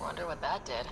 Wonder what that did.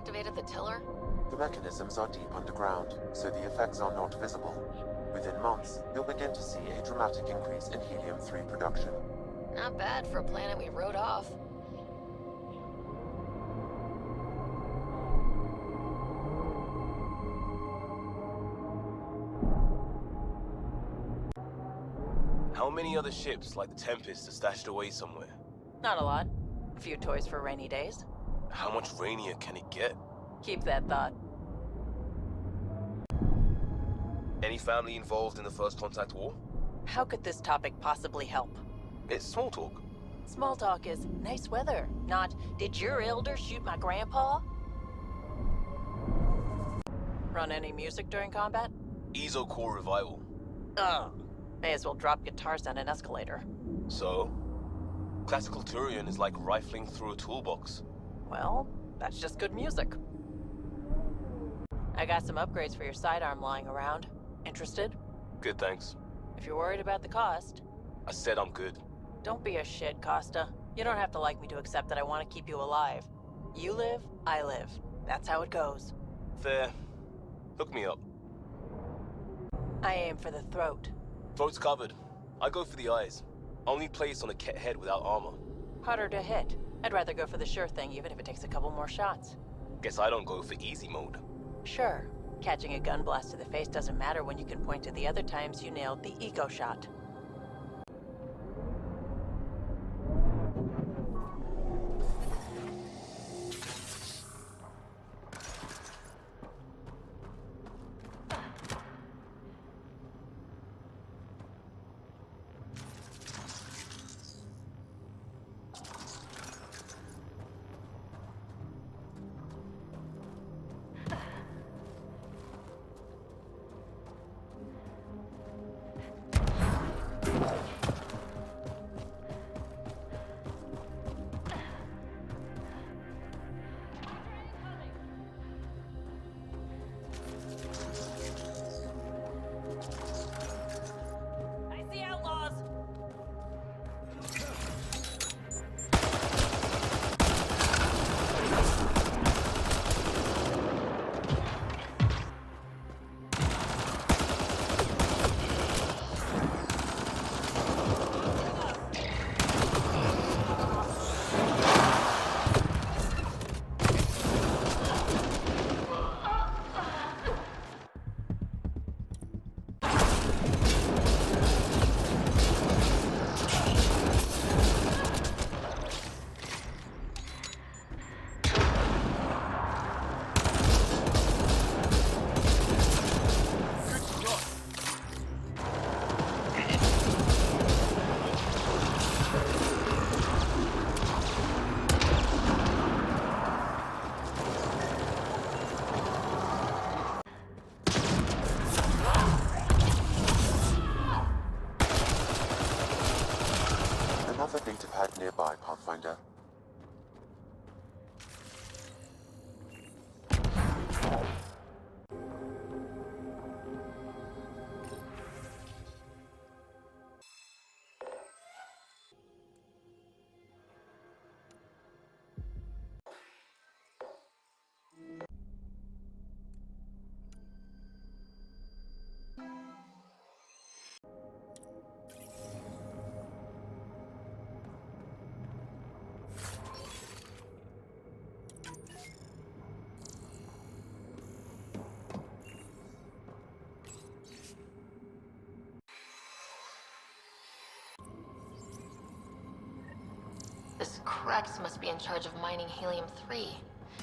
activated the tiller? The mechanisms are deep underground, so the effects are not visible. Within months, you'll begin to see a dramatic increase in helium-3 production. Not bad for a planet we wrote off. How many other ships like the Tempest are stashed away somewhere? Not a lot. A few toys for rainy days. How much rainier can it get? Keep that thought. Any family involved in the First Contact War? How could this topic possibly help? It's small talk. Small talk is nice weather, not did your elder shoot my grandpa? Run any music during combat? ESO Core Revival. Ugh. May as well drop guitars down an escalator. So? Classical Turian is like rifling through a toolbox. Well, that's just good music. I got some upgrades for your sidearm lying around. Interested? Good, thanks. If you're worried about the cost... I said I'm good. Don't be a shit, Costa. You don't have to like me to accept that I want to keep you alive. You live, I live. That's how it goes. Fair. Hook me up. I aim for the throat. Throat's covered. I go for the eyes. Only place on a Ket head without armor. Harder to hit. I'd rather go for the sure thing, even if it takes a couple more shots. Guess I don't go for easy mode. Sure. Catching a gun blast to the face doesn't matter when you can point to the other times you nailed the eco shot. Data pad nearby, Pathfinder. This Krex must be in charge of mining helium-3.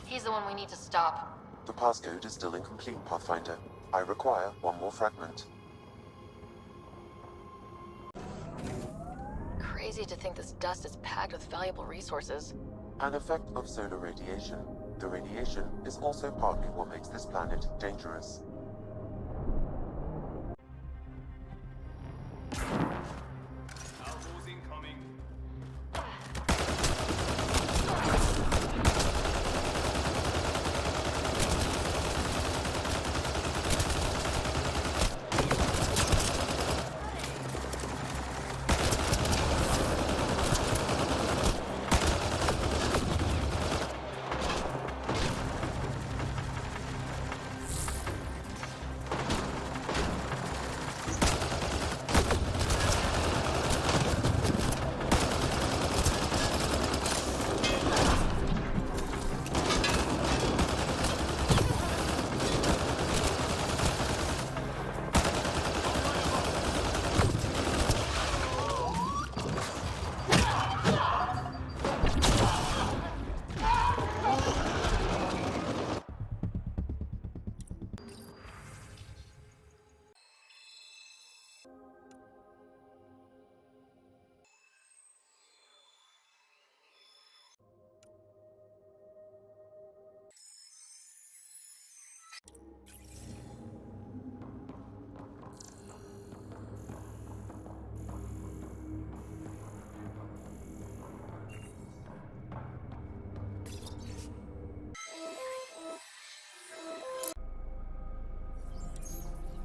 He's the one we need to stop. The passcode is still incomplete, Pathfinder. I require one more fragment. Crazy to think this dust is packed with valuable resources. An effect of solar radiation. The radiation is also partly what makes this planet dangerous. Outlaws incoming.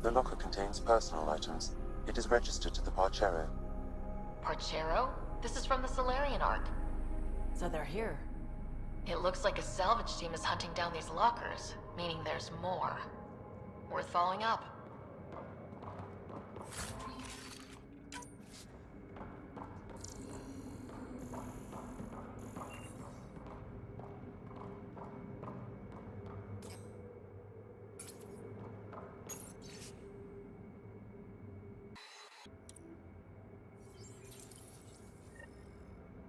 The locker contains personal items. It is registered to the Parchero. Parchero? This is from the Solarian arc. So they're here. It looks like a salvage team is hunting down these lockers, meaning there's more. Worth following up.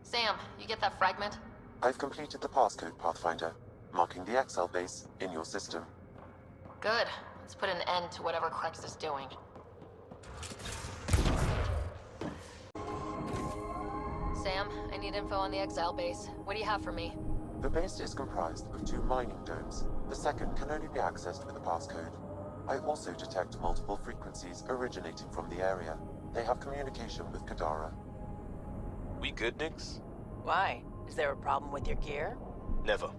Sam, you get that fragment? I've completed the passcode, Pathfinder, marking the Excel base in your system. Good. Let's put an end to whatever Krex is doing. Sam, I need info on the Exile base. What do you have for me? The base is comprised of 2 mining domes. The second can only be accessed with a passcode. I also detect multiple frequencies originating from the area. They have communication with Kadara. We good, Nix? Why? Is there a problem with your gear? Never.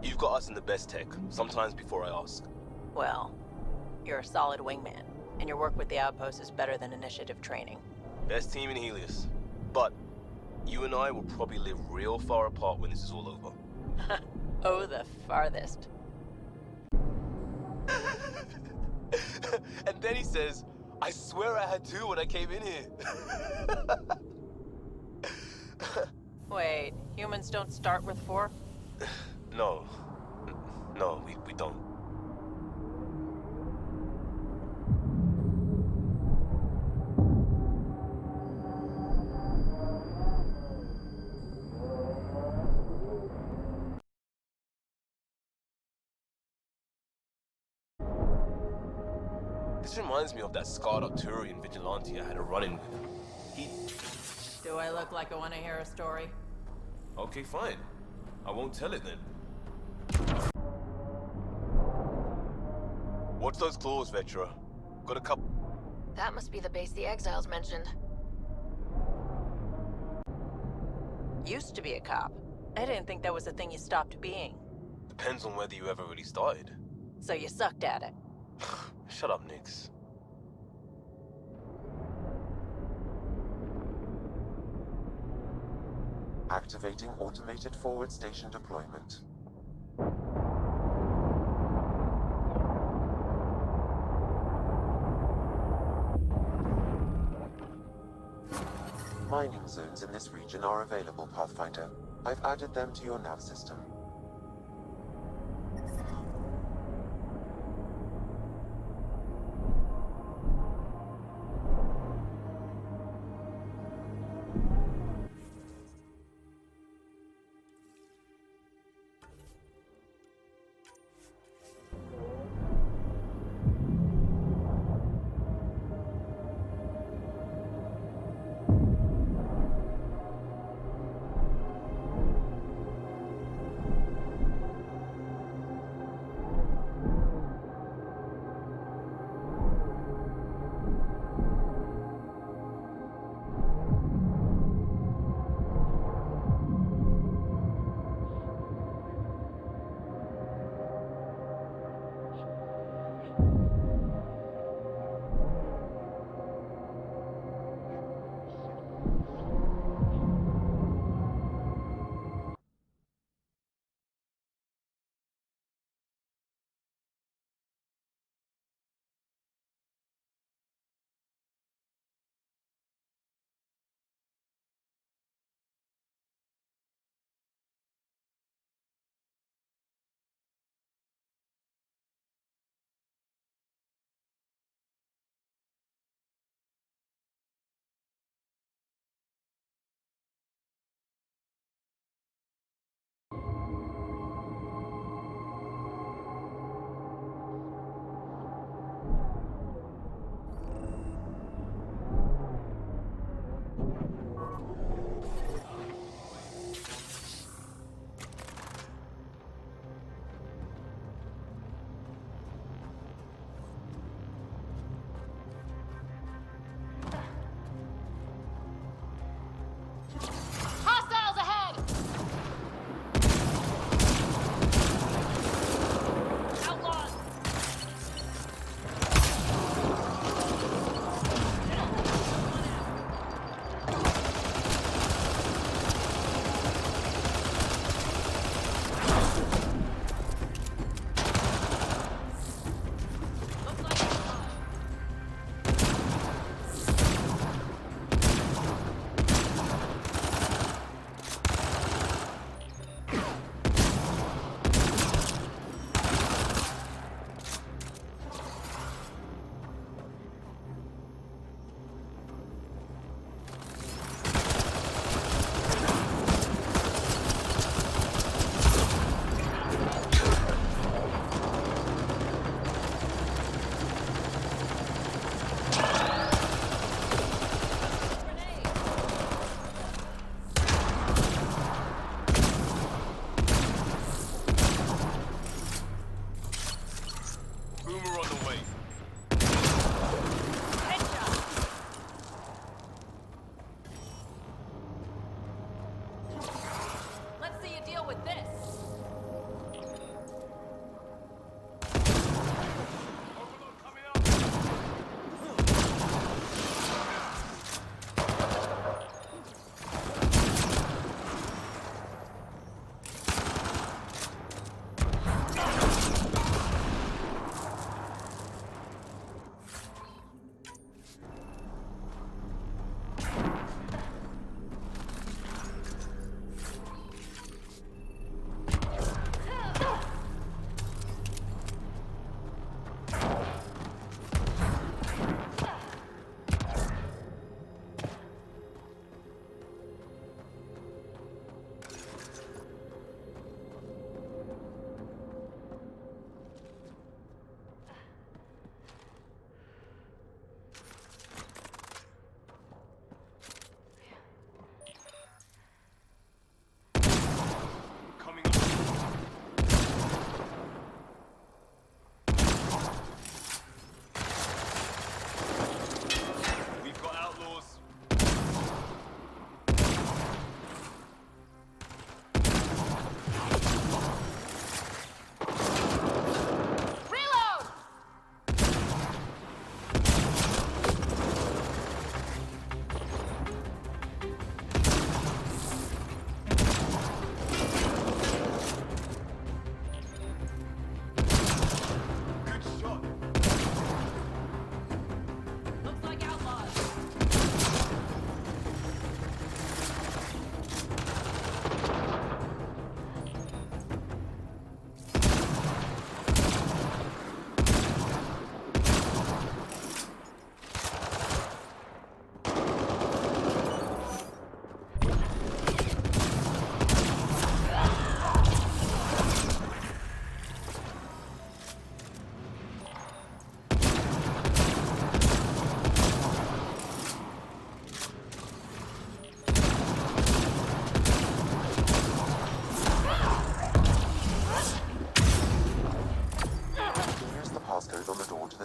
You've got us in the best tech, sometimes before I ask. Well, you're a solid wingman, and your work with the outpost is better than initiative training. Best team in Helios. But you and I will probably live real far apart when this is all over. Oh, the farthest. And then he says, I swear I had 2 when I came in here. Wait, humans don't start with 4? No. No, we don't. This reminds me of that scarred Arturian vigilante I had a run-in with. He... Do I look like I want to hear a story? Okay, fine. I won't tell it then. What's those claws, Vetra? Got a couple... That must be the base the Exiles mentioned. Used to be a cop. I didn't think that was a thing you stopped being. Depends on whether you ever really started. So you sucked at it. Shut up, Nix. Activating automated forward station deployment. Mining zones in this region are available, Pathfinder. I've added them to your nav system.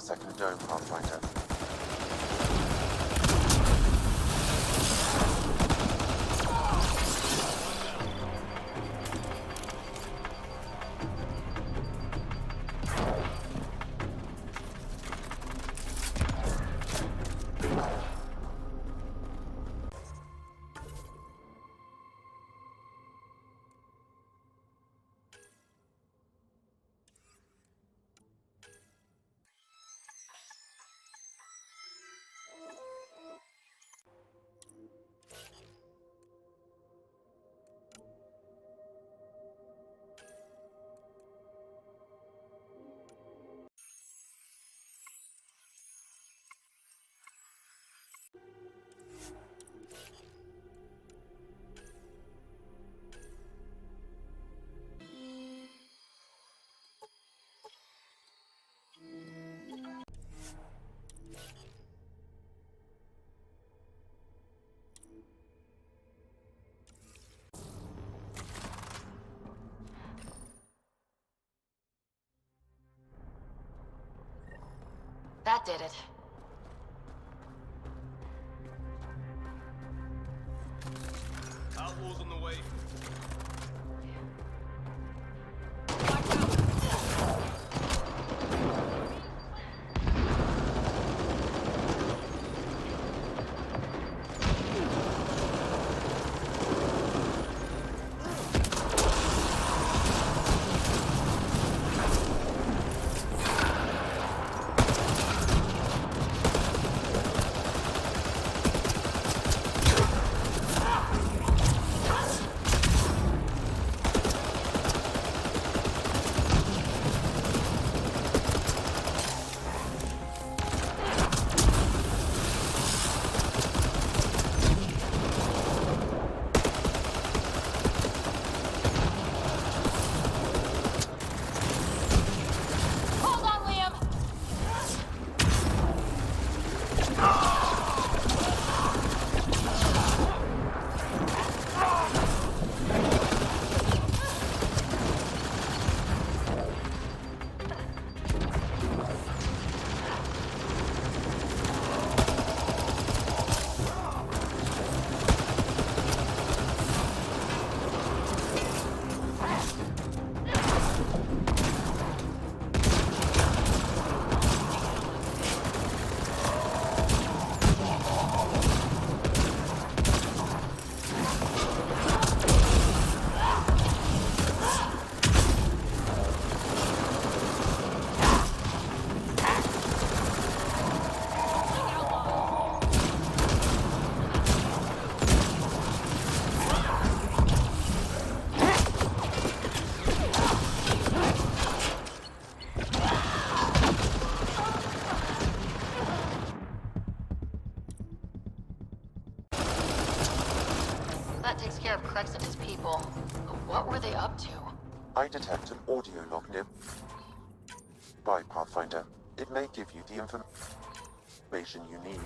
second dome, Pathfinder. That did it. Outlaws on the way. That takes care of Krex and his people. What were they up to? I detect an audio log near by Pathfinder. It may give you the information you need.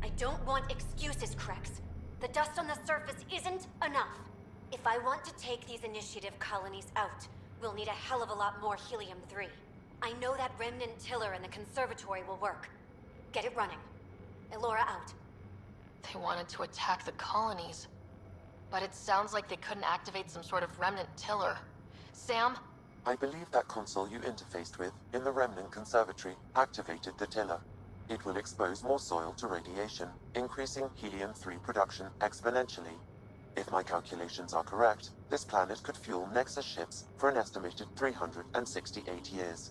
I don't want excuses, Krex. The dust on the surface isn't enough. If I want to take these initiative colonies out, we'll need a hell of a lot more helium-3. I know that remnant tiller in the conservatory will work. Get it running. Elora out. They wanted to attack the colonies. But it sounds like they couldn't activate some sort of remnant tiller. Sam? I believe that console you interfaced with in the Remnant Conservatory activated the tiller. It will expose more soil to radiation, increasing helium-3 production exponentially. If my calculations are correct, this planet could fuel Nexus ships for an estimated 368 years.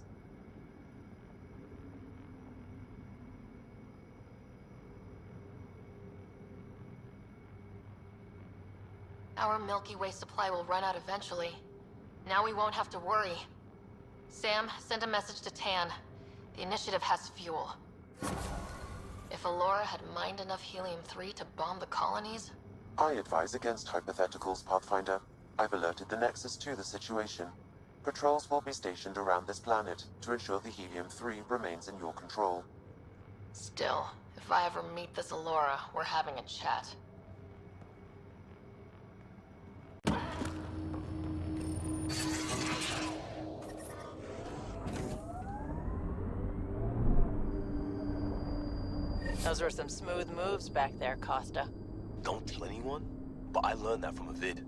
Our Milky Way supply will run out eventually. Now we won't have to worry. Sam, send a message to Tan. The initiative has fuel. If Alora had mined enough helium-3 to bomb the colonies... I advise against hypotheticals, Pathfinder. I've alerted the Nexus to the situation. Patrols will be stationed around this planet to ensure the helium-3 remains in your control. Still, if I ever meet this Alora, we're having a chat. Those were some smooth moves back there, Costa. Don't tell anyone, but I learned that from a vid.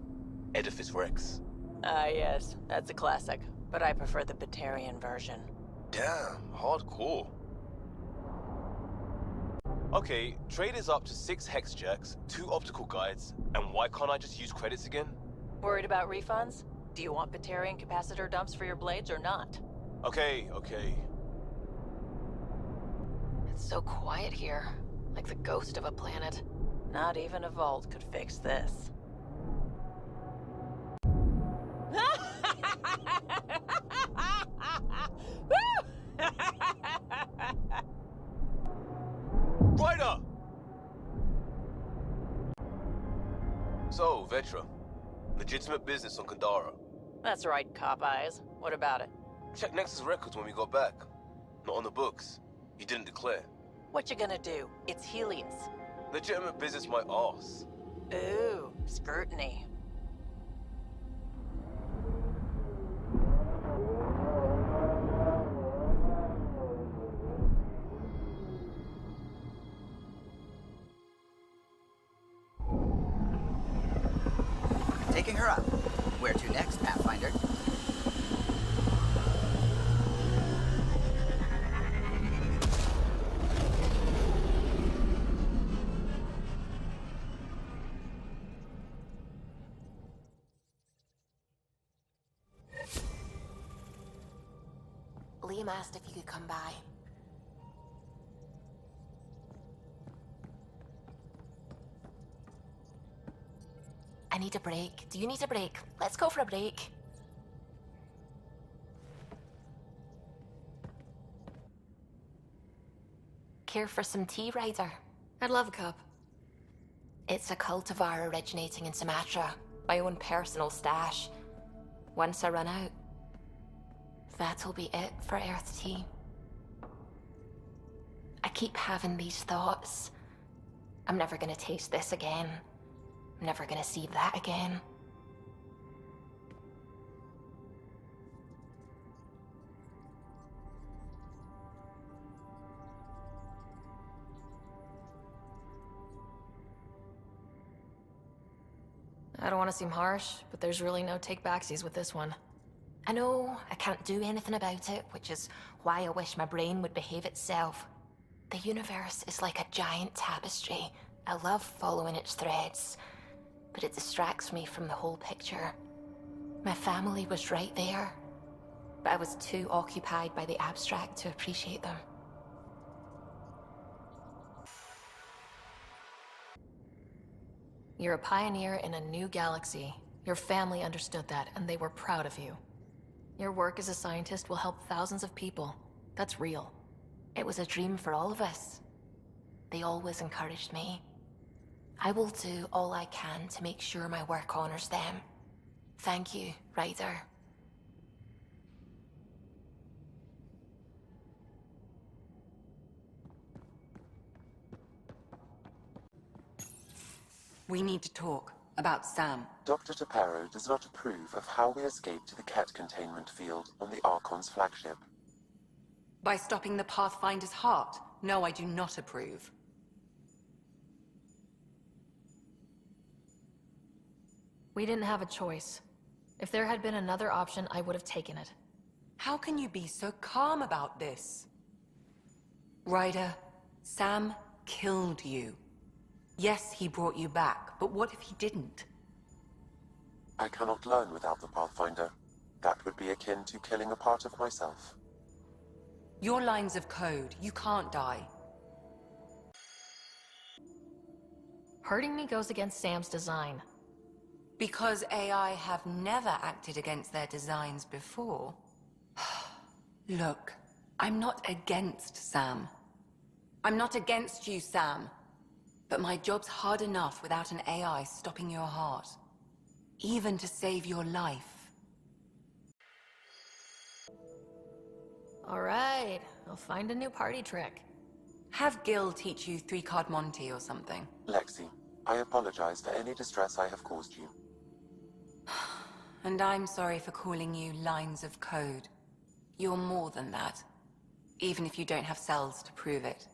Edifice Rex. Ah, yes, that's a classic. But I prefer the Batarian version. Damn, hardcore. Okay, trade is up to 6 hex jacks, 2 optical guides, and why can't I just use credits again? Worried about refunds? Do you want Batarian capacitor dumps for your blades or not? Okay. It's so quiet here, like the ghost of a planet. Not even a vault could fix this. Ryder! So, Vetra. Legitimate business on Kandara. That's right, Cop Eyes. What about it? Check Nexus records when we got back. Not on the books. He didn't declare. What you gonna do? It's Helios. Legitimate business my arse. Ooh, scrutiny. Taking her up. Where to next, Pathfinder? Liam asked if you could come by. I need a break. Do you need a break? Let's go for a break. Care for some tea, Ryder? I'd love a cup. It's a cultivar originating in Sumatra. My own personal stash. Once I run out, that'll be it for Earth tea. I keep having these thoughts. I'm never gonna taste this again. I'm never gonna see that again. I don't want to seem harsh, but there's really no take-backsies with this one. I know I can't do anything about it, which is why I wish my brain would behave itself. The universe is like a giant tapestry. I love following its threads, but it distracts me from the whole picture. My family was right there, but I was too occupied by the abstract to appreciate them. You're a pioneer in a new galaxy. Your family understood that, and they were proud of you. Your work as a scientist will help thousands of people. That's real. It was a dream for all of us. They always encouraged me. I will do all I can to make sure my work honors them. Thank you, Ryder. We need to talk about Sam. Dr. Taparo does not approve of how we escaped to the Ket containment field on the Archon's flagship. By stopping the Pathfinder's heart? No, I do not approve. We didn't have a choice. If there had been another option, I would have taken it. How can you be so calm about this? Ryder, Sam killed you. Yes, he brought you back, but what if he didn't? I cannot learn without the Pathfinder. That would be akin to killing a part of myself. Your lines of code, you can't die. Hurting me goes against Sam's design. Because AI have never acted against their designs before. Look, I'm not against Sam. I'm not against you, Sam. But my job's hard enough without an AI stopping your heart. Even to save your life. All right, I'll find a new party trick. Have Gil teach you three-card Monty or something. Lexi, I apologize for any distress I have caused you. And I'm sorry for calling you lines of code. You're more than that. Even if you don't have cells to prove it.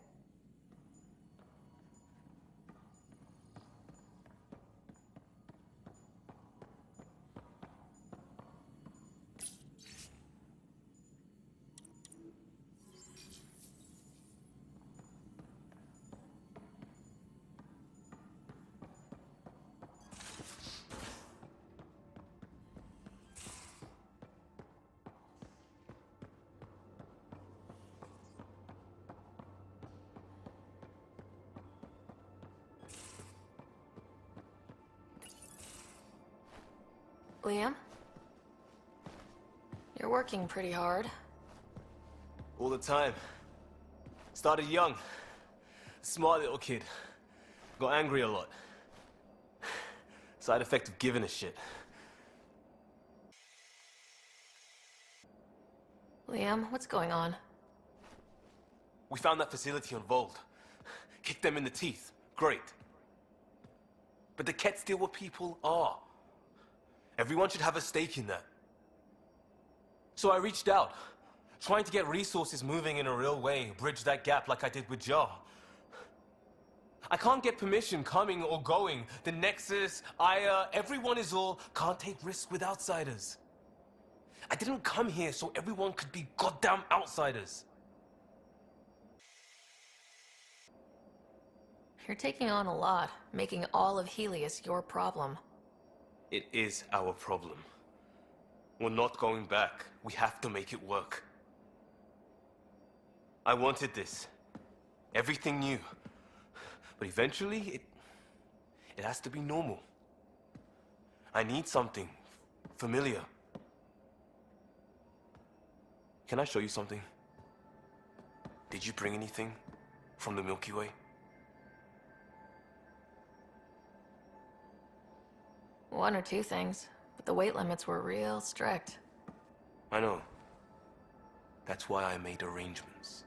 Liam? You're working pretty hard. All the time. Started young. Smart little kid. Got angry a lot. Side effect of giving a shit. Liam, what's going on? We found that facility on Vold. Kicked them in the teeth. Great. But the Ket's still what people are. Everyone should have a stake in that. So I reached out, trying to get resources moving in a real way, bridge that gap like I did with Jar. I can't get permission coming or going. The Nexus, Aya, everyone is all can't take risks with outsiders. I didn't come here so everyone could be goddamn outsiders. You're taking on a lot, making all of Helios your problem. It is our problem. We're not going back. We have to make it work. I wanted this. Everything new. But eventually, it has to be normal. I need something familiar. Can I show you something? Did you bring anything from the Milky Way? One or two things, but the weight limits were real strict. I know. That's why I made arrangements.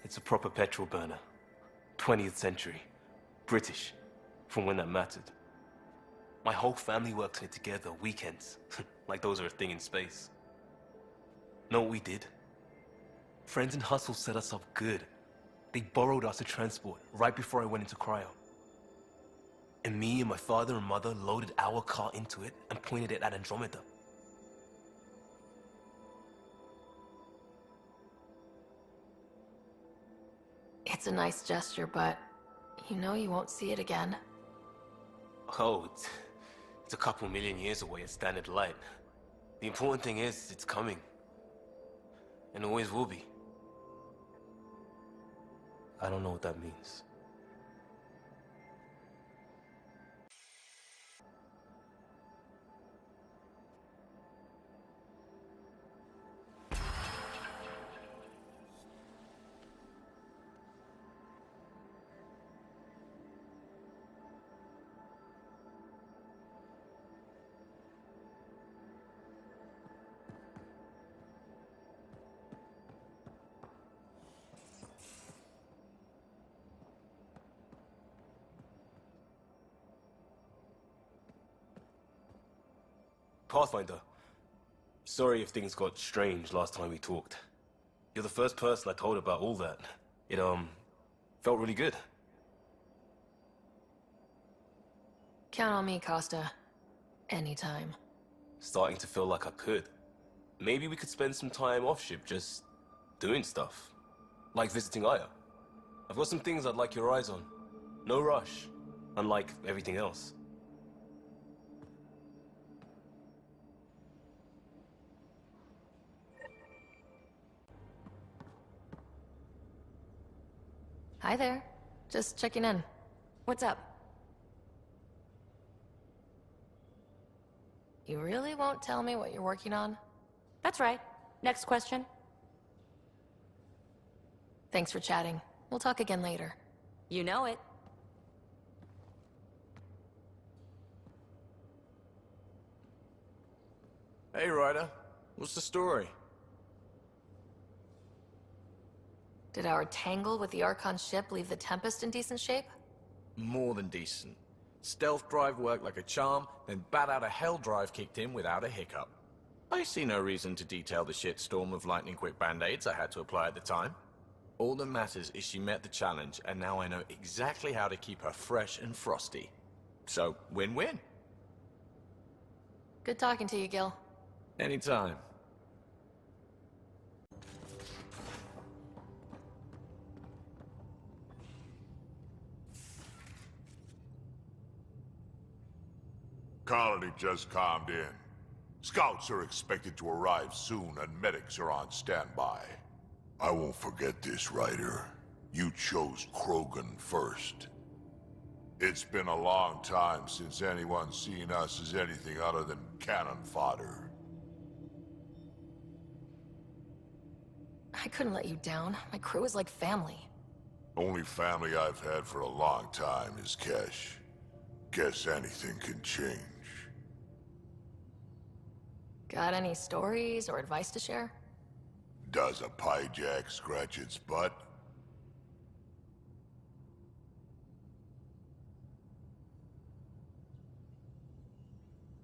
It's a proper petrol burner. 20th century. British. From when that mattered. My whole family worked on it together, weekends. Like those are a thing in space. Know what we did? Friends in Hustle set us up good. They borrowed us to transport right before I went into cryo. And me and my father and mother loaded our car into it and pointed it at Andromeda. It's a nice gesture, but you know you won't see it again. Oh, it's a couple million years away at standard light. The important thing is, it's coming. And always will be. I don't know what that means. Pathfinder, sorry if things got strange last time we talked. You're the first person I told about all that. It, felt really good. Count on me, Costa. Anytime. Starting to feel like I could. Maybe we could spend some time off-ship just doing stuff. Like visiting Aya. I've got some things I'd like your eyes on. No rush, unlike everything else. Hi there. Just checking in. What's up? You really won't tell me what you're working on? That's right. Next question? Thanks for chatting. We'll talk again later. You know it. Hey, Ryder. What's the story? Did our tangle with the Archon ship leave the Tempest in decent shape? More than decent. Stealth drive worked like a charm, then bat out of hell drive kicked in without a hiccup. I see no reason to detail the shitstorm of lightning-quick band-aids I had to apply at the time. All that matters is she met the challenge, and now I know exactly how to keep her fresh and frosty. So, win-win. Good talking to you, Gil. Anytime. Colony just calmed in. Scouts are expected to arrive soon and medics are on standby. I won't forget this, Ryder. You chose Krogan first. It's been a long time since anyone's seen us as anything other than cannon fodder. I couldn't let you down. My crew is like family. Only family I've had for a long time is Kesh. Guess anything can change. Got any stories or advice to share? Does a pie jack scratch its butt?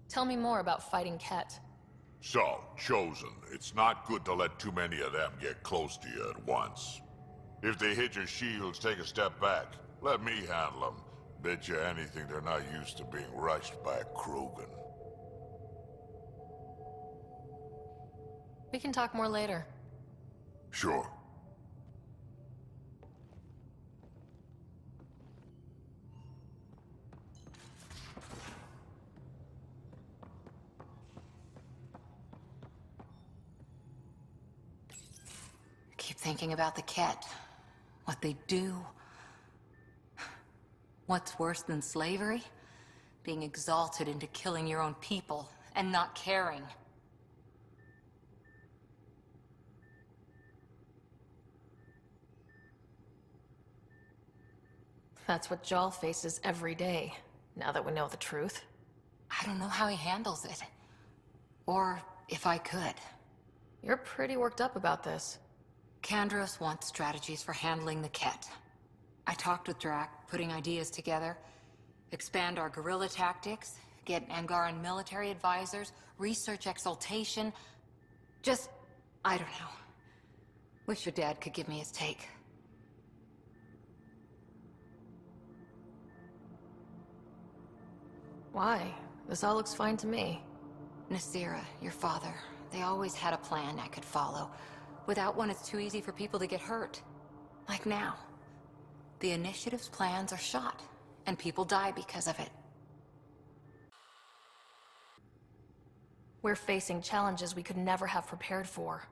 Tell me more about fighting Ket. So, Chosen, it's not good to let too many of them get close to you at once. If they hit your shields, take a step back. Let me handle them. Bet you anything they're not used to being rushed by a Krogan. We can talk more later. Sure. Keep thinking about the Ket. What they do. What's worse than slavery? Being exalted into killing your own people and not caring. That's what Jal faces every day, now that we know the truth. I don't know how he handles it. Or if I could. You're pretty worked up about this. Kandros wants strategies for handling the Ket. I talked with Drac, putting ideas together. Expand our guerrilla tactics, get Angaran military advisors, research exaltation. Just, I don't know. Wish your dad could give me his take. Why? This all looks fine to me. Nasira, your father, they always had a plan I could follow. Without one, it's too easy for people to get hurt. Like now. The Initiative's plans are shot, and people die because of it. We're facing challenges we could never have prepared for.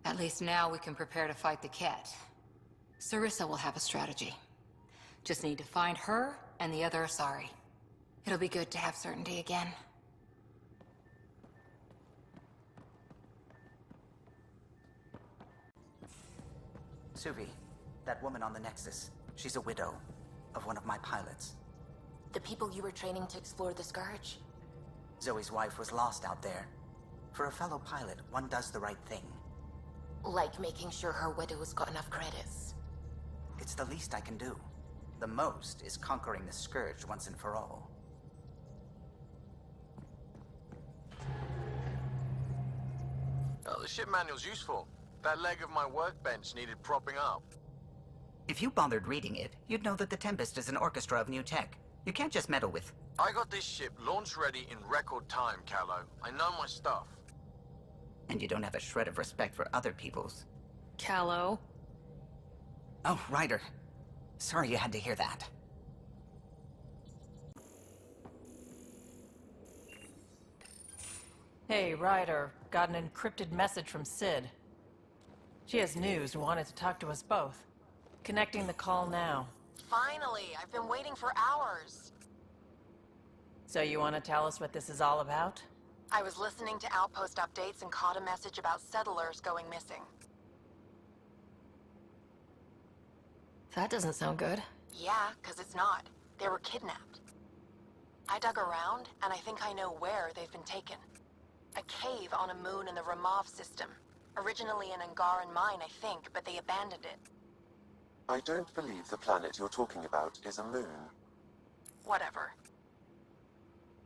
At least now we can prepare to fight the Ket. Sarissa will have a strategy. Just need to find her and the other Asari. It'll be good to have certainty again. Suvi, that woman on the Nexus. She's a widow of one of my pilots. The people you were training to explore the Scourge? Zoe's wife was lost out there. For a fellow pilot, one does the right thing. Like making sure her widow's got enough credits. It's the least I can do. The most is conquering the Scourge once and for all. Oh, the ship manual's useful. That leg of my workbench needed propping up. If you bothered reading it, you'd know that the Tempest is an orchestra of new tech. You can't just meddle with... I got this ship launch ready in record time, Callow. I know my stuff. And you don't have a shred of respect for other people's. Callow. Oh, Ryder. Sorry you had to hear that. Hey, Ryder. Got an encrypted message from Sid. She has news and wanted to talk to us both. Connecting the call now. Finally! I've been waiting for hours! So you want to tell us what this is all about? I was listening to outpost updates and caught a message about settlers going missing. That doesn't sound good. Yeah, 'cause it's not. They were kidnapped. I dug around, and I think I know where they've been taken. A cave on a moon in the Ramov system. Originally an Angaran mine, I think, but they abandoned it. I don't believe the planet you're talking about is a moon. Whatever.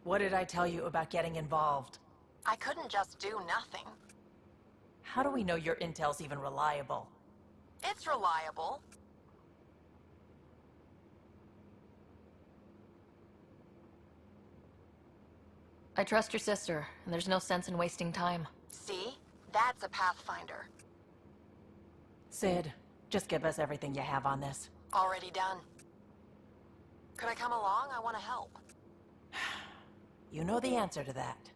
What did I tell you about getting involved? I couldn't just do nothing. How do we know your intel's even reliable? It's reliable. I trust your sister, and there's no sense in wasting time. See? That's a Pathfinder. Sid, just give us everything you have on this. Already done. Could I come along? I want to help. You know the answer to that.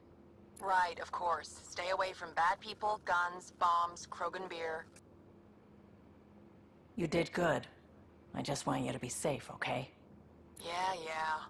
Right, of course. Stay away from bad people, guns, bombs, Krogan beer. You did good. I just want you to be safe, okay? Yeah.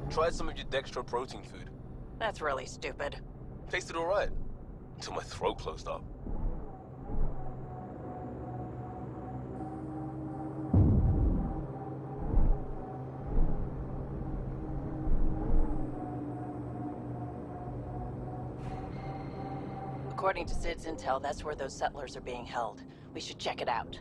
Tried some of your dextro protein food. That's really stupid. Tasted alright. Until my throat closed up. According to Sid's intel, that's where those settlers are being held. We should check it out.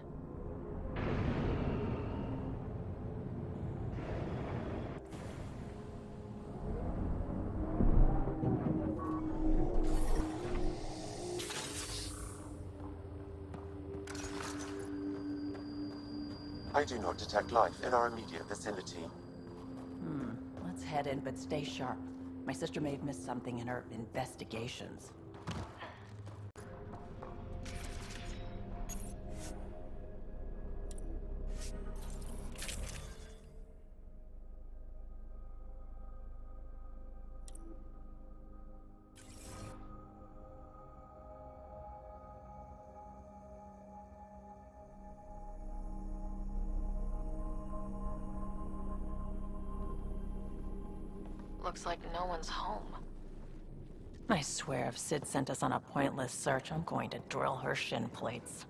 I do not detect life in our immediate vicinity. Let's head in, but stay sharp. My sister may have missed something in her investigations. Looks like no one's home. I swear if Sid sent us on a pointless search, I'm going to drill her shin plates.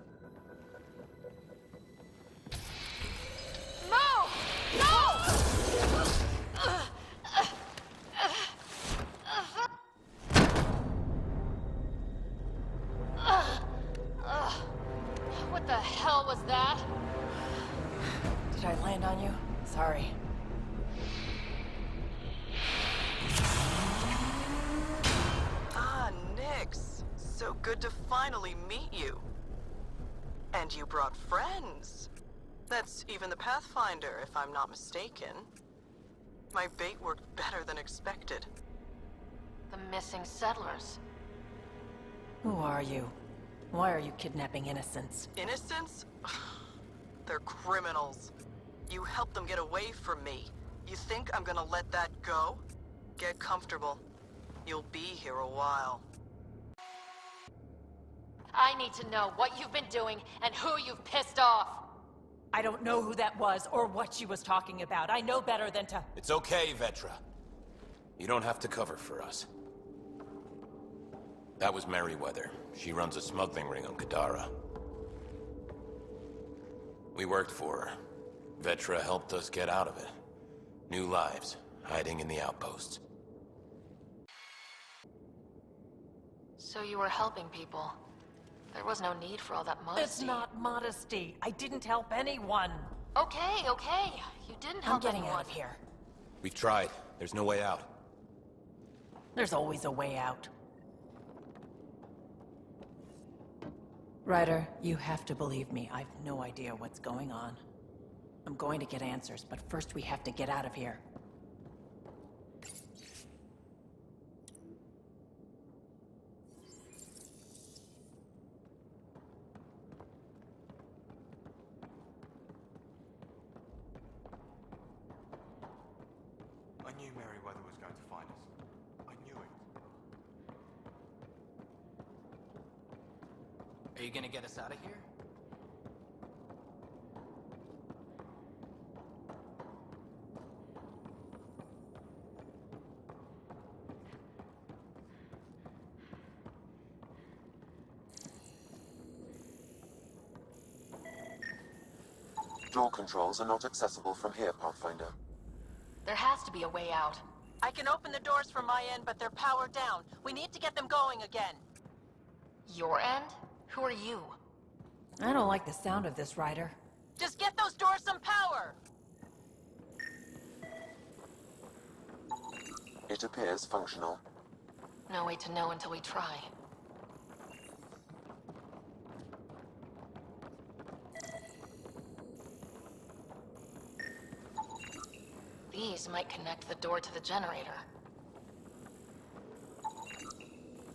What the hell was that? Did I land on you? Sorry. Ah, Nix. So good to finally meet you. And you brought friends. That's even the Pathfinder, if I'm not mistaken. My bait worked better than expected. The missing settlers. Who are you? Why are you kidnapping innocents? Innocents? They're criminals. You helped them get away from me. You think I'm gonna let that go? Get comfortable. You'll be here a while. I need to know what you've been doing and who you've pissed off. I don't know who that was or what she was talking about. I know better than to... It's okay, Vetra. You don't have to cover for us. That was Merryweather. She runs a smuggling ring on Kadara. We worked for her. Vetra helped us get out of it. New lives, hiding in the outposts. So you were helping people. There was no need for all that modesty. It's not modesty. I didn't help anyone. Okay. You didn't help I'm getting anyone. out of here. We've tried. There's no way out. There's always a way out. Ryder, you have to believe me. I've no idea what's going on. I'm going to get answers, but first we have to get out of here. knew Merryweather was going to find us. I knew it. Are you gonna get us out of here? Door controls are not accessible from here, Pathfinder. There has to be a way out. I can open the doors from my end, but they're powered down. We need to get them going again. Your end? Who are you? I don't like the sound of this, Ryder. Just get those doors some power! It appears functional. No way to know until we try. These might connect the door to the generator.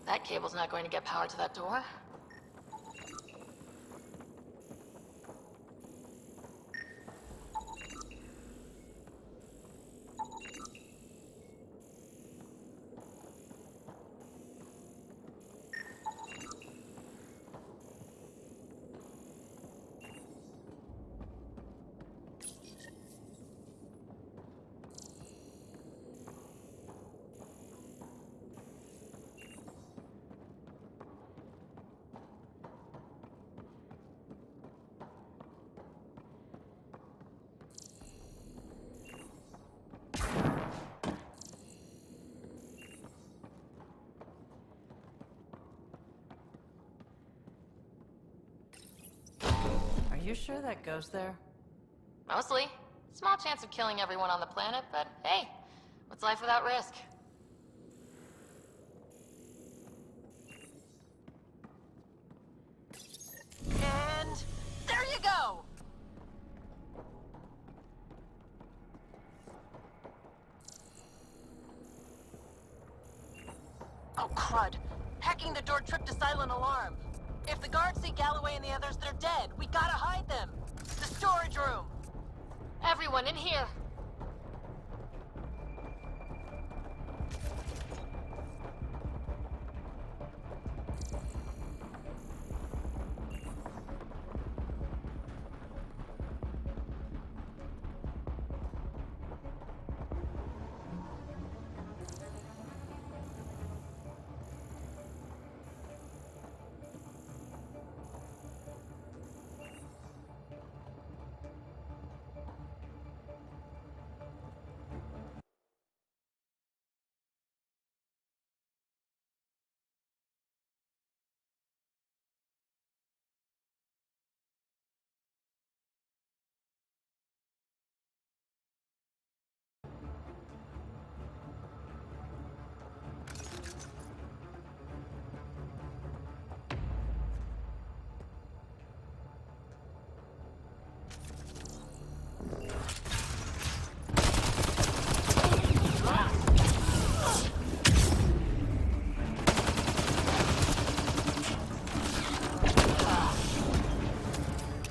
That cable's not going to get power to that door. Are you sure that goes there? Mostly. Small chance of killing everyone on the planet, but hey, what's life without risk? And there you go! Oh, crud. Hacking the door tripped a silent alarm. If the guards see Galloway and the others, they're dead. We gotta hide them. The storage room. Everyone in here!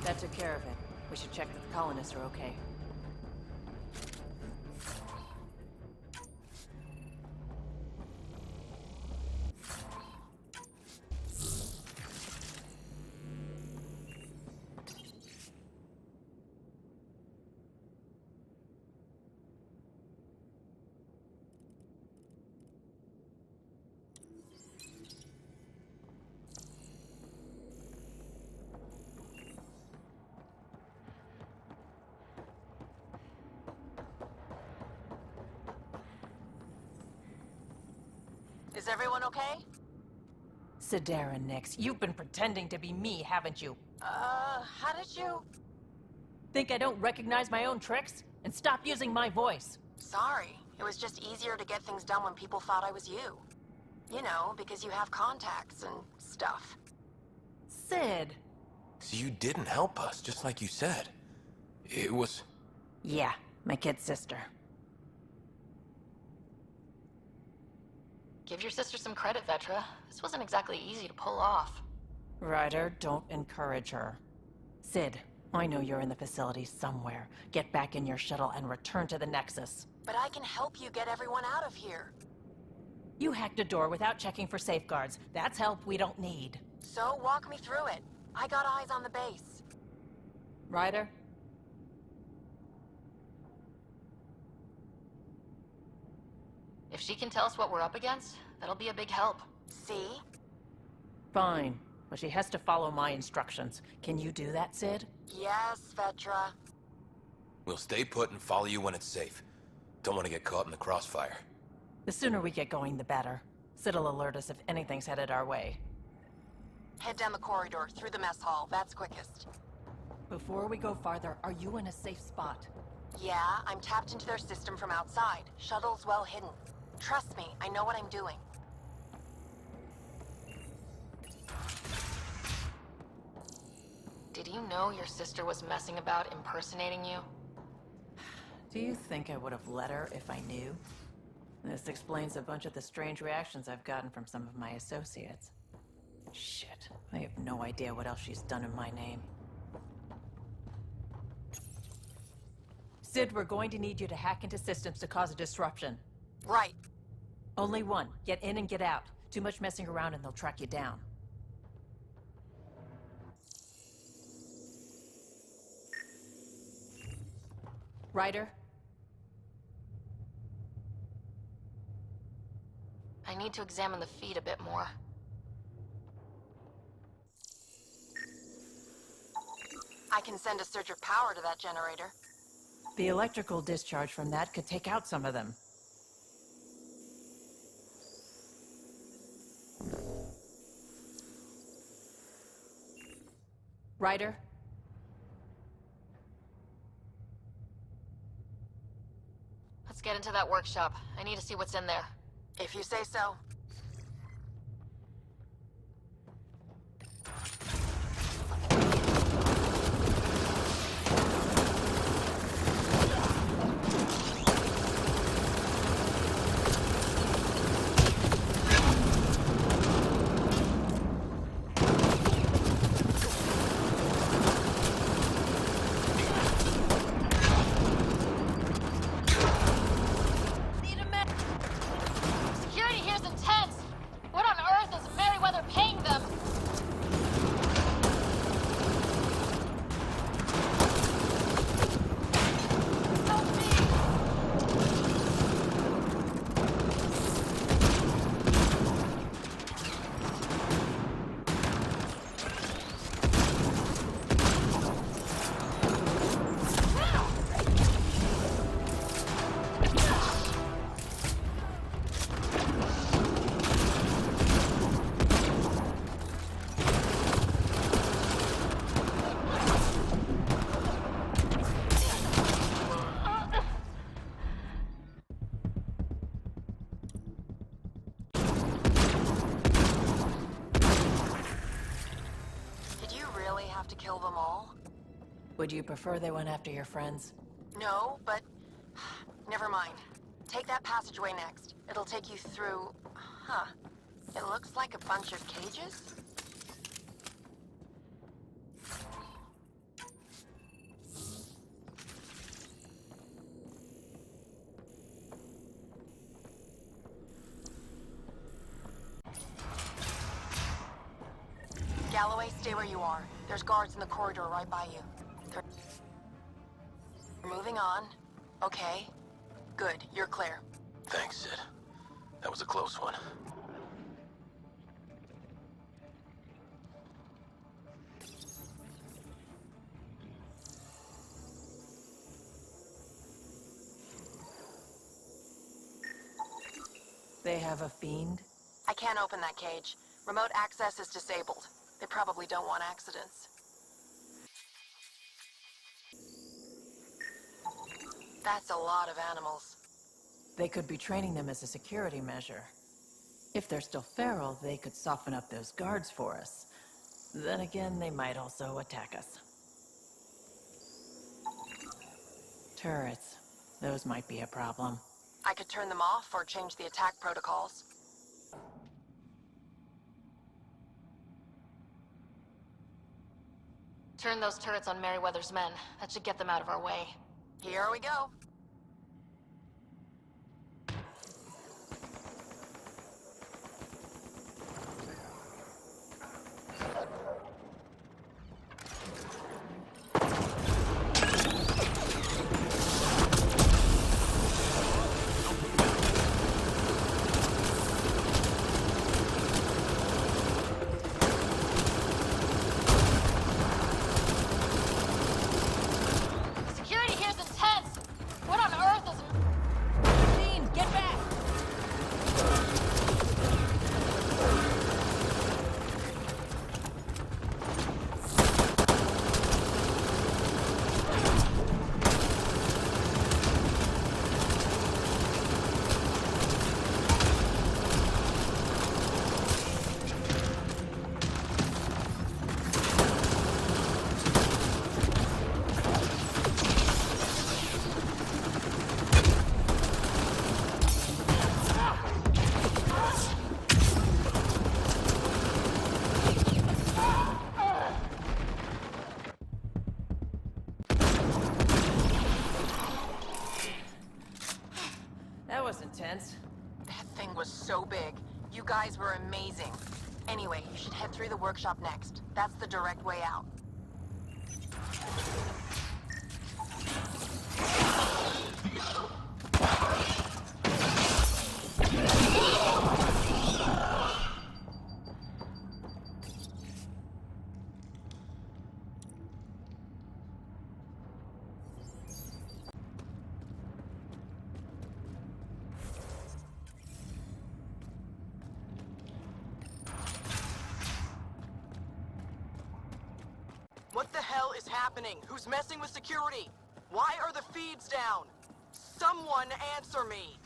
That took care of it. We should check that the colonists are okay. Is everyone okay? Sidera, Nix, you've been pretending to be me, haven't you? How did you... Think I don't recognize my own tricks? And stop using my voice. Sorry. It was just easier to get things done when people thought I was you. You know, because you have contacts and stuff. Sid! So you didn't help us, just like you said. It was... Yeah, my kid's sister. Give your sister some credit, Vetra. This wasn't exactly easy to pull off. Ryder, don't encourage her. Sid, I know you're in the facility somewhere. Get back in your shuttle and return to the Nexus. But I can help you get everyone out of here. You hacked a door without checking for safeguards. That's help we don't need. So walk me through it. I got eyes on the base. Ryder? If she can tell us what we're up against, that'll be a big help. See? Fine, but she has to follow my instructions. Can you do that, Sid? Yes, Vetra. We'll stay put and follow you when it's safe. Don't want to get caught in the crossfire. The sooner we get going, the better. Sid'll alert us if anything's headed our way. Head down the corridor, through the mess hall. That's quickest. Before we go farther, are you in a safe spot? Yeah, I'm tapped into their system from outside. Shuttle's well hidden. Trust me, I know what I'm doing. Did you know your sister was messing about impersonating you? Do you think I would have let her if I knew? This explains a bunch of the strange reactions I've gotten from some of my associates. Shit, I have no idea what else she's done in my name. Sid, we're going to need you to hack into systems to cause a disruption. Right. Only one. Get in and get out. Too much messing around and they'll track you down. Ryder? I need to examine the feed a bit more. I can send a surge of power to that generator. The electrical discharge from that could take out some of them. Ryder? Let's get into that workshop. I need to see what's in there. If you say so. Security here's intense! What on earth is Merryweather paying them? Help me! Did you really have to kill them all? Would you prefer they went after your friends? No, but... Never mind. Take that passageway next. It'll take you through... Huh. It looks like a bunch of cages? Galloway, stay where you are. There's guards in the corridor right by you. They're moving on. Okay. Good, you're clear. Thanks, Sid. That was a close one. They have a fiend? I can't open that cage. Remote access is disabled. They probably don't want accidents. That's a lot of animals. They could be training them as a security measure. If they're still feral, they could soften up those guards for us. Then again, they might also attack us. Turrets. Those might be a problem. I could turn them off or change the attack protocols. Turn those turrets on Merryweather's men. That should get them out of our way. Here we go. amazing. Anyway, you should head through the workshop next. That's the direct way out. What the hell is happening? Who's messing with security? Why are the feeds down? Someone answer me!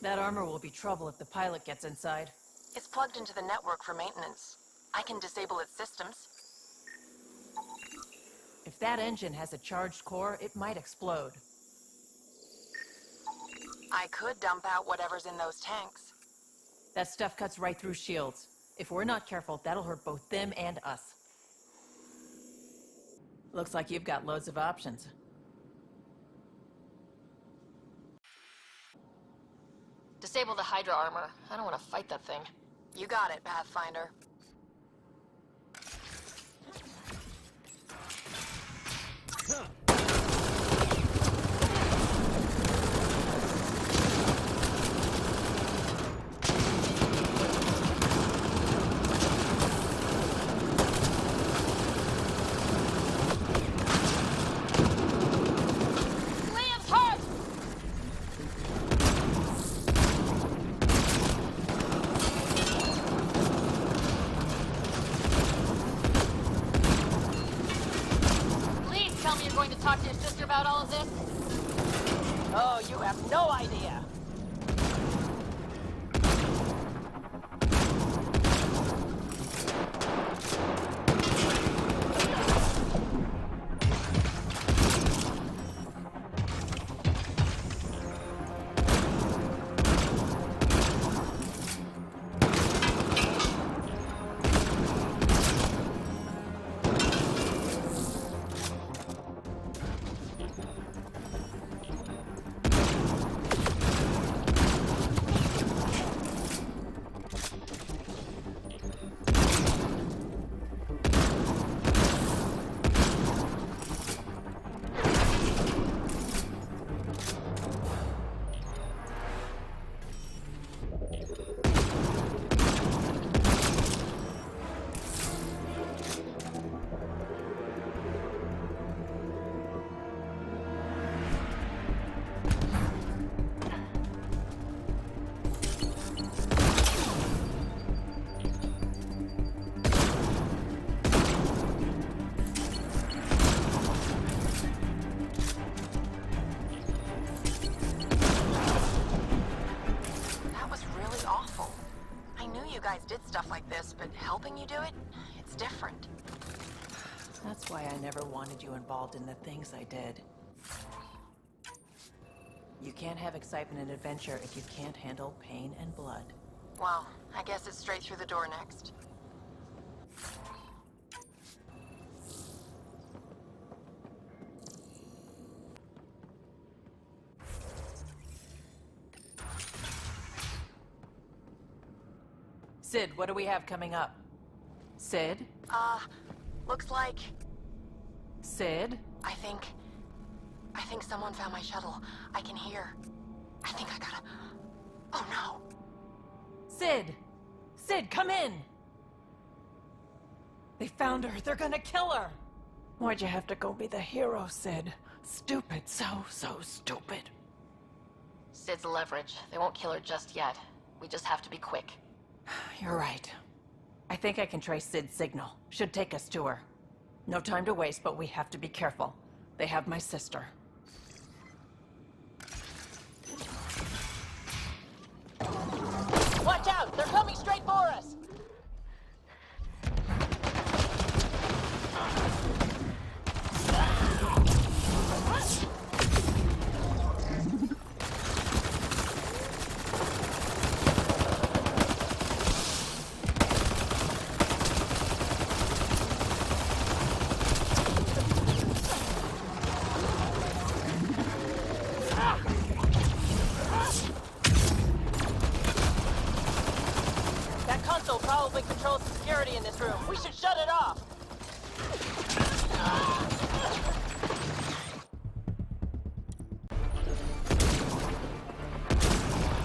That armor will be trouble if the pilot gets inside. It's plugged into the network for maintenance. I can disable its systems. If that engine has a charged core, it might explode. I could dump out whatever's in those tanks. That stuff cuts right through shields. If we're not careful, that'll hurt both them and us. Looks like you've got loads of options. Disable the Hydra armor. I don't want to fight that thing. You got it, Pathfinder. Talk to your sister about all of this? Oh, you have no idea. Did stuff like this, but helping you do it, it's different. That's why I never wanted you involved in the things I did. You can't have excitement and adventure if you can't handle pain and blood. Well, I guess it's straight through the door next. Sid, what do we have coming up? Sid? Looks like... Sid? I think someone found my shuttle. I can hear. I think I gotta... Oh no! Sid! Sid, come in! They found her. They're gonna kill her! Why'd you have to go be the hero, Sid? Stupid. So stupid. Sid's leverage. They won't kill her just yet. We just have to be quick. You're right. I think I can trace Sid's signal. Should take us to her. No time to waste, but we have to be careful. They have my sister. Watch out! They're coming straight for us! security in this room. We should shut it off.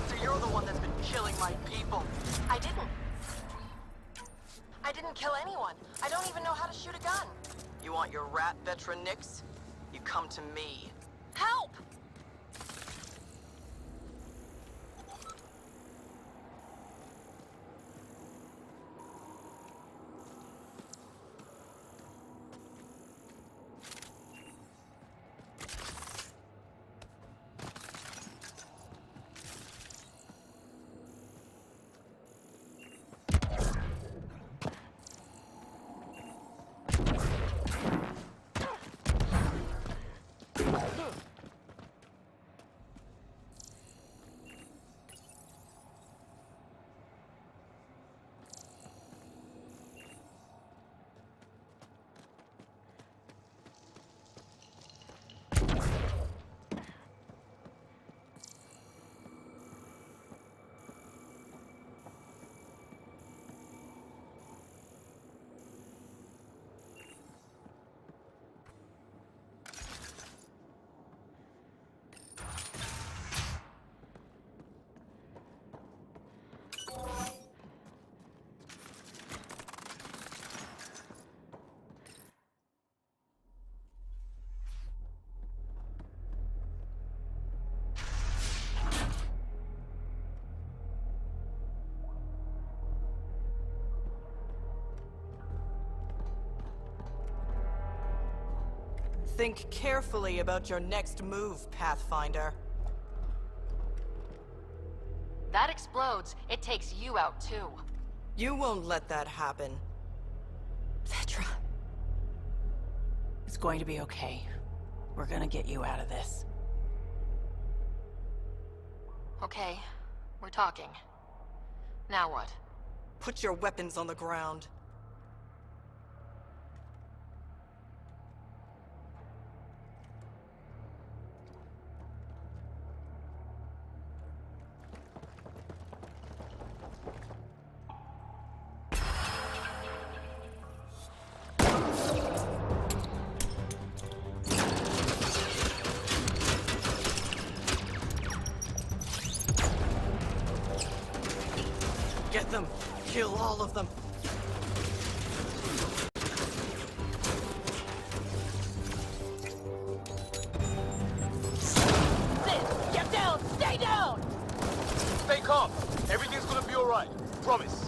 So you're the one that's been killing my people. I didn't. I didn't kill anyone. I don't even know how to shoot a gun. You want your rat, Vetra Nix? You come to me. Help! Think carefully about your next move, Pathfinder. That explodes. It takes you out, too. You won't let that happen. Vetra. It's going to be okay. We're gonna get you out of this. Okay, we're talking. Now what? Put your weapons on the ground. Get them! Kill all of them! Sid! Get down! Stay down! Stay calm. Everything's gonna be alright. Promise.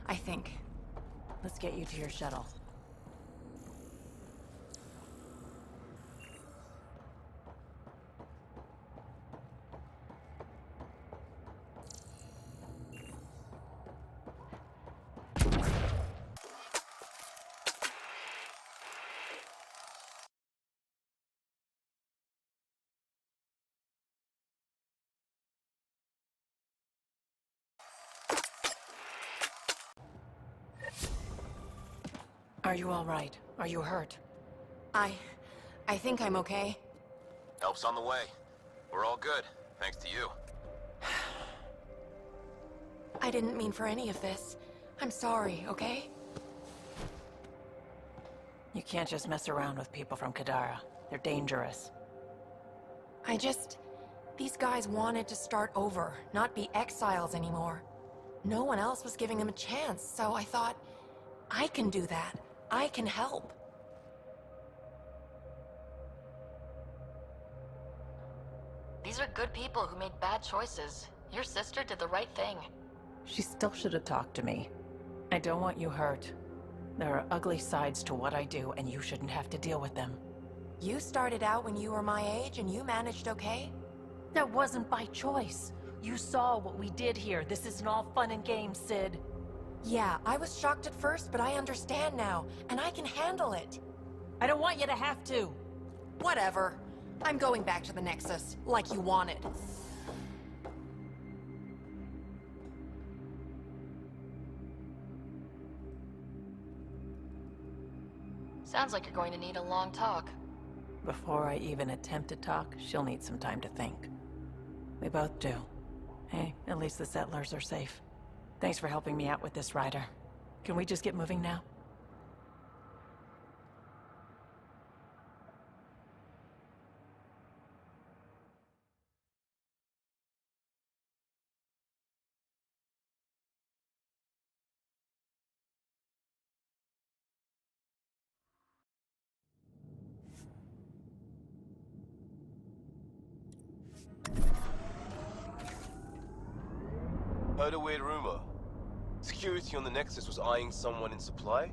I think. Let's get you to your shuttle. Are you all right? Are you hurt? I think I'm okay. Help's on the way. We're all good, thanks to you. I didn't mean for any of this. I'm sorry, okay? You can't just mess around with people from Kadara. They're dangerous. These guys wanted to start over, not be exiles anymore. No one else was giving them a chance, so I thought, I can do that. I can help. These are good people who made bad choices. Your sister did the right thing. She still should have talked to me. I don't want you hurt. There are ugly sides to what I do, and you shouldn't have to deal with them. You started out when you were my age and you managed okay? That wasn't by choice. You saw what we did here. This isn't all fun and games, Sid. Yeah, I was shocked at first, but I understand now, and I can handle it. I don't want you to have to. Whatever. I'm going back to the Nexus, like you wanted. Sounds like you're going to need a long talk. Before I even attempt to talk, she'll need some time to think. We both do. Hey, at least the settlers are safe. Thanks for helping me out with this, Ryder. Can we just get moving now? Heard a weird rumor. Security on the Nexus was eyeing someone in supply?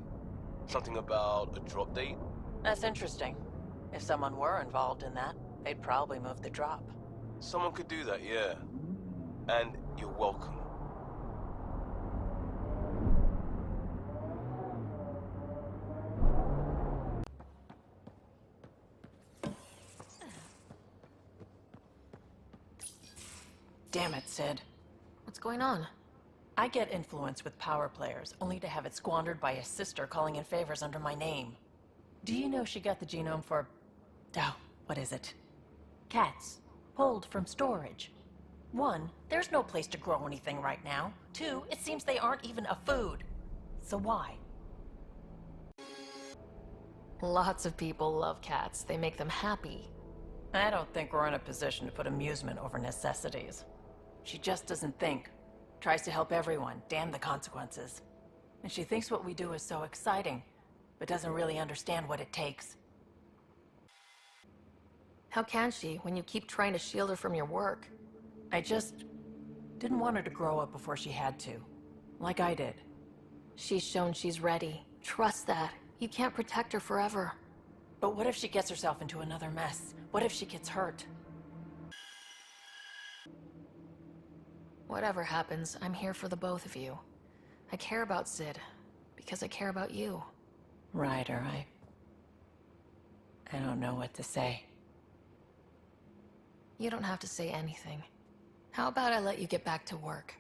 Something about a drop date? That's interesting. If someone were involved in that, they'd probably move the drop. Someone could do that, yeah. And you're welcome. Damn it, Sid. What's going on? I get influence with power players, only to have it squandered by a sister calling in favors under my name. Do you know she got the genome for... oh, what is it? Cats. Pulled from storage. 1, there's no place to grow anything right now. 2, it seems they aren't even a food. So why? Lots of people love cats. They make them happy. I don't think we're in a position to put amusement over necessities. She just doesn't think. Tries to help everyone, damn the consequences. And she thinks what we do is so exciting, but doesn't really understand what it takes. How can she, when you keep trying to shield her from your work? I just didn't want her to grow up before she had to. Like I did. She's shown she's ready. Trust that. You can't protect her forever. But what if she gets herself into another mess? What if she gets hurt? Whatever happens, I'm here for the both of you. I care about Sid, because I care about you. Ryder, I don't know what to say. You don't have to say anything. How about I let you get back to work?